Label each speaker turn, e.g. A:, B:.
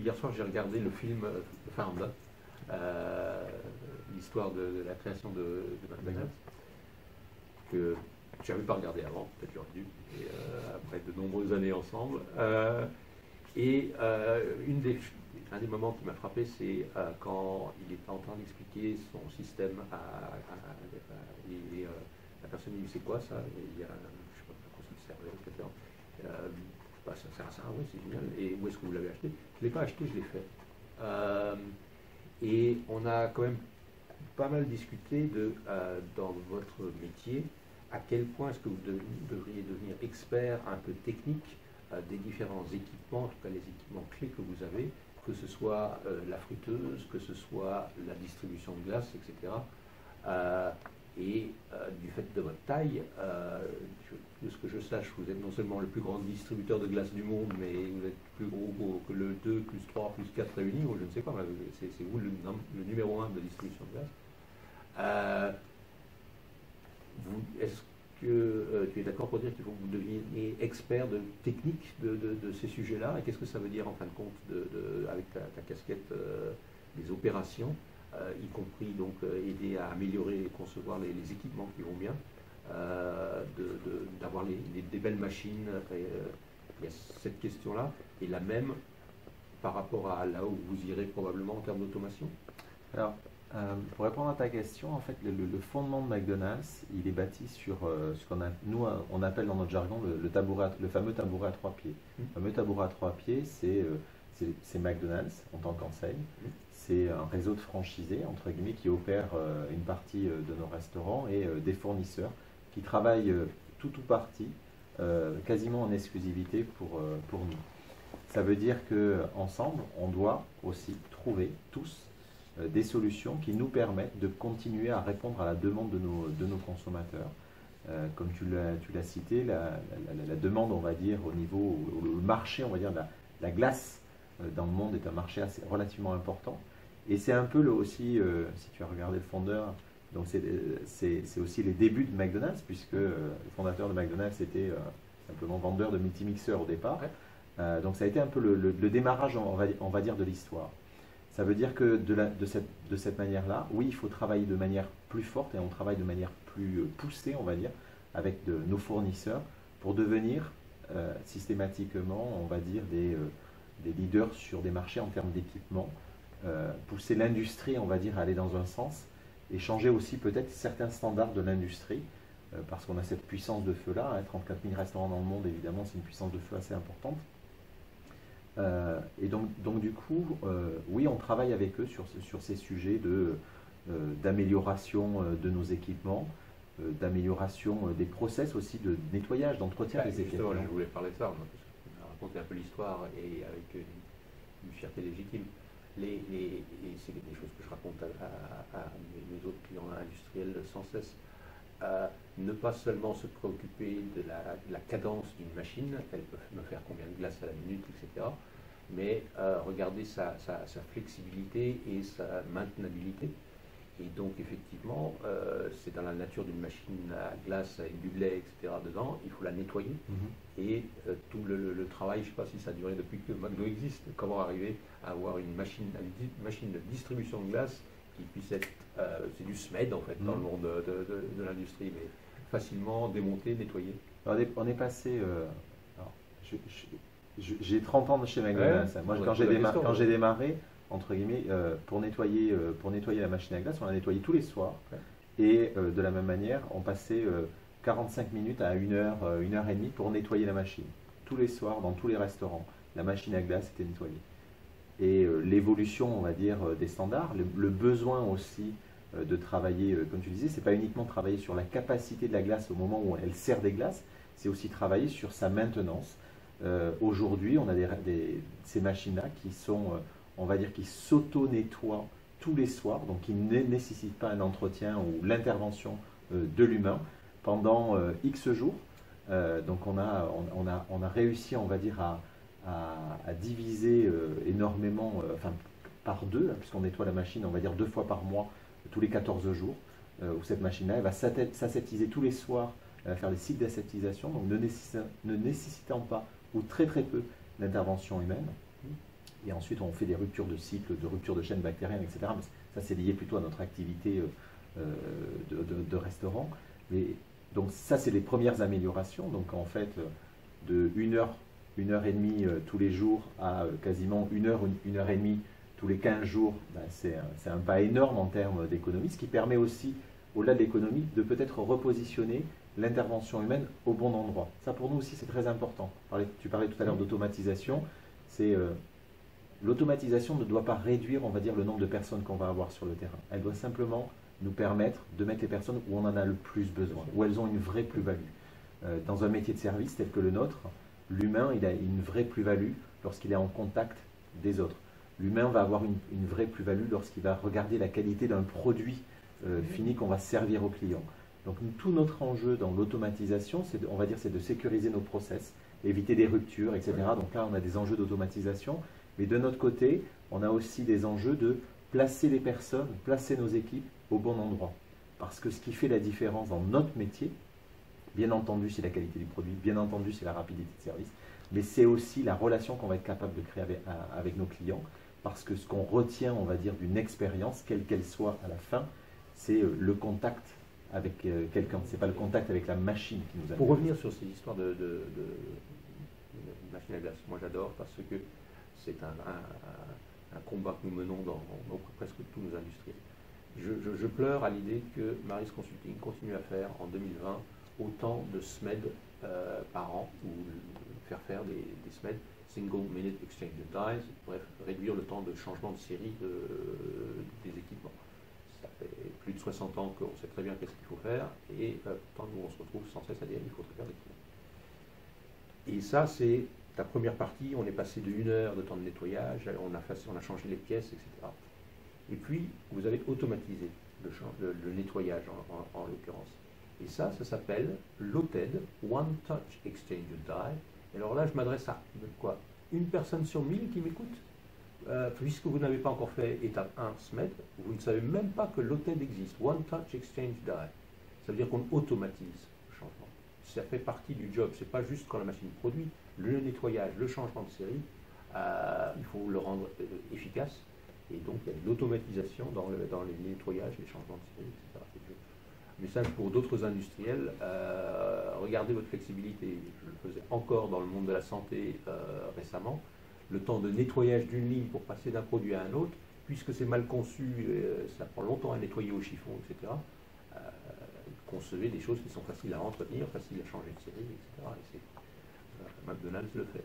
A: hier soir, j'ai regardé le film Found, l'histoire de la création de McDonald's, que je n'avais pas regardé avant, peut-être j'aurais dû, et, après de nombreuses années ensemble. Un des moments qui m'a frappé, c'est quand il est en train d'expliquer son système la personne lui dit c'est quoi ça? Et il y a, je sais pas quoi ça servait, etc. Bah, ça sert à ça, oui, c'est génial. Et où est-ce que vous l'avez acheté? Je ne l'ai pas acheté, je l'ai fait. Et on a quand même pas mal discuté dans votre métier, à quel point est-ce que vous devriez devenir expert un peu technique des différents équipements, en tout cas les équipements clés que vous avez, que ce soit la friteuse, que ce soit la distribution de glace, etc. Du fait de votre taille, de ce que je sache, vous êtes non seulement le plus grand distributeur de glace du monde, mais vous êtes plus gros que le 2, plus 3, plus 4 réunis, ou je ne sais pas, c'est vous le numéro 1 de distribution de glace. Est-ce que tu es d'accord pour dire qu'il faut que vous deveniez expert de technique de ces sujets-là? Et qu'est-ce que ça veut dire en fin de compte avec ta casquette des opérations, y compris donc aider à améliorer et concevoir les équipements qui vont bien, d'avoir des belles machines. Il y a cette question-là, et la même par rapport à là où vous irez probablement en termes d'automation.
B: Alors, pour répondre à ta question, en fait, le fondement de McDonald's, il est bâti sur ce nous, on appelle dans notre jargon le fameux tabouret à 3 pieds. Le fameux tabouret à 3 pieds, c'est McDonald's en tant qu'enseigne. C'est un réseau de franchisés, entre guillemets, qui opère une partie de nos restaurants et des fournisseurs qui travaillent tout ou partie, quasiment en exclusivité pour nous. Ça veut dire qu'ensemble, on doit aussi trouver tous des solutions qui nous permettent de continuer à répondre à la demande de nos consommateurs. Comme tu l'as cité, la demande, on va dire, au niveau, le marché, on va dire, la glace dans le monde est un marché relativement important. Et c'est un peu aussi, si tu as regardé le fondeur, donc c'est aussi les débuts de McDonald's, puisque le fondateur de McDonald's était simplement vendeur de multimixeurs au départ. Ouais. Donc ça a été un peu le démarrage, on va dire, de l'histoire. Ça veut dire que de cette manière-là, oui, il faut travailler de manière plus forte et on travaille de manière plus poussée, on va dire, avec nos fournisseurs pour devenir systématiquement, on va dire, des leaders sur des marchés en termes d'équipement, pousser l'industrie, on va dire, à aller dans un sens et changer aussi peut-être certains standards de l'industrie parce qu'on a cette puissance de feu-là, 34 000 restaurants dans le monde, évidemment, c'est une puissance de feu assez importante. Et donc du coup, oui, on travaille avec eux sur ces sujets d'amélioration de nos équipements, d'amélioration des process aussi, de nettoyage, d'entretien des équipements.
A: Je voulais parler de ça, parce qu'on a raconté un peu l'histoire et avec une fierté légitime. Et c'est des choses que je raconte à mes autres clients industriels sans cesse. Ne pas seulement se préoccuper de la cadence d'une machine, elle peut me faire combien de glaces à la minute, etc. Mais regarder sa flexibilité et sa maintenabilité. Et donc effectivement, c'est dans la nature d'une machine à glace avec du lait, etc. dedans, il faut la nettoyer. Et tout le travail, je ne sais pas si ça a duré depuis que McDo existe, comment arriver à avoir une machine de distribution de glace qui puisse être, c'est du SMED en fait dans le monde de l'industrie, mais facilement démonté, nettoyé.
B: On est passé, j'ai 30 ans de chez McDonald's. Moi, quand j'ai démarré, entre guillemets, pour nettoyer la machine à glace, on la nettoyait tous les soirs. Ouais. Et de la même manière, on passait 45 minutes à 1 heure, 1 heure et demie pour nettoyer la machine. Tous les soirs, dans tous les restaurants, la machine à glace était nettoyée. Et l'évolution, on va dire, des standards, le besoin aussi de travailler, comme tu disais, c'est pas uniquement travailler sur la capacité de la glace au moment où elle sert des glaces, c'est aussi travailler sur sa maintenance. Aujourd'hui, on a ces machines-là qui sont, on va dire, qui s'auto-nettoient tous les soirs, donc qui ne nécessitent pas un entretien ou l'intervention de l'humain pendant X jours. Donc on a réussi, on va dire, à diviser énormément, par 2, puisqu'on nettoie la machine, on va dire 2 fois par mois, tous les 14 jours, où cette machine-là, elle va s'aseptiser tous les soirs, elle va faire des cycles d'aseptisation, donc ne nécessitant pas, ou très très peu, d'intervention humaine. et ensuite on fait des ruptures de cycle, de ruptures de chaînes bactériennes, etc. Mais ça, c'est lié plutôt à notre activité de restaurant. Mais, donc ça, c'est les premières améliorations. Donc en fait, de 1 heure et demie tous les jours à quasiment 1 heure et demie tous les 15 jours, ben, c'est un pas énorme en termes d'économie, ce qui permet aussi, au-delà de l'économie, de peut-être repositionner l'intervention humaine au bon endroit. Ça, pour nous aussi, c'est très important. Tu parlais tout à l'heure d'automatisation. L'automatisation ne doit pas réduire, on va dire, le nombre de personnes qu'on va avoir sur le terrain. Elle doit simplement nous permettre de mettre les personnes où on en a le plus besoin, où elles ont une vraie plus-value. Dans un métier de service tel que le nôtre, l'humain, il a une vraie plus-value lorsqu'il est en contact des autres. L'humain va avoir une vraie plus-value lorsqu'il va regarder la qualité d'un produit fini qu'on va servir au client. Donc tout notre enjeu dans l'automatisation, on va dire, c'est de sécuriser nos process, éviter des ruptures, etc. Donc là, on a des enjeux d'automatisation. Mais de notre côté, on a aussi des enjeux de placer les personnes, placer nos équipes au bon endroit. Parce que ce qui fait la différence dans notre métier, bien entendu, c'est la qualité du produit, bien entendu, c'est la rapidité de service, mais c'est aussi la relation qu'on va être capable de créer avec nos clients. Parce que ce qu'on retient, on va dire, d'une expérience, quelle qu'elle soit à la fin, c'est le contact avec quelqu'un. Ce n'est pas le contact avec la machine qui nous a.
A: Pour revenir sur ces histoires de machine à glace, moi j'adore parce que c'est un combat que nous menons dans presque tous nos industriels. Je pleure à l'idée que Maris Consulting continue à faire en 2020 autant de SMED par an, ou faire des SMED, Single Minute Exchange of Dies, bref, réduire le temps de changement de série des équipements. Ça fait plus de 60 ans qu'on sait très bien qu'est-ce qu'il faut faire, et pourtant nous on se retrouve sans cesse à dire qu'il faut faire des trucs. Et ça, c'est la première partie. On est passé de 1 heure de temps de nettoyage, on a changé les pièces, etc. Et puis, vous avez automatisé le nettoyage en l'occurrence. Et ça s'appelle l'OTED, One Touch Exchange of Die. Et alors là, je m'adresse à quoi, une personne sur 1000 qui m'écoute. Puisque vous n'avez pas encore fait étape 1 SMED, vous ne savez même pas que l'OTED existe, One Touch Exchange Die. Ça veut dire qu'on automatise le changement. Ça fait partie du job. C'est pas juste quand la machine produit. Le nettoyage, le changement de série, il faut le rendre efficace. Et donc, il y a de l'automatisation dans les nettoyages, les changements de série, etc. Message pour d'autres industriels, regardez votre flexibilité. Je le faisais encore dans le monde de la santé récemment. Le temps de nettoyage d'une ligne pour passer d'un produit à un autre, puisque c'est mal conçu, ça prend longtemps à nettoyer au chiffon, etc. Concevez des choses qui sont faciles à entretenir, faciles à changer de série, etc. Et McDonald's le fait.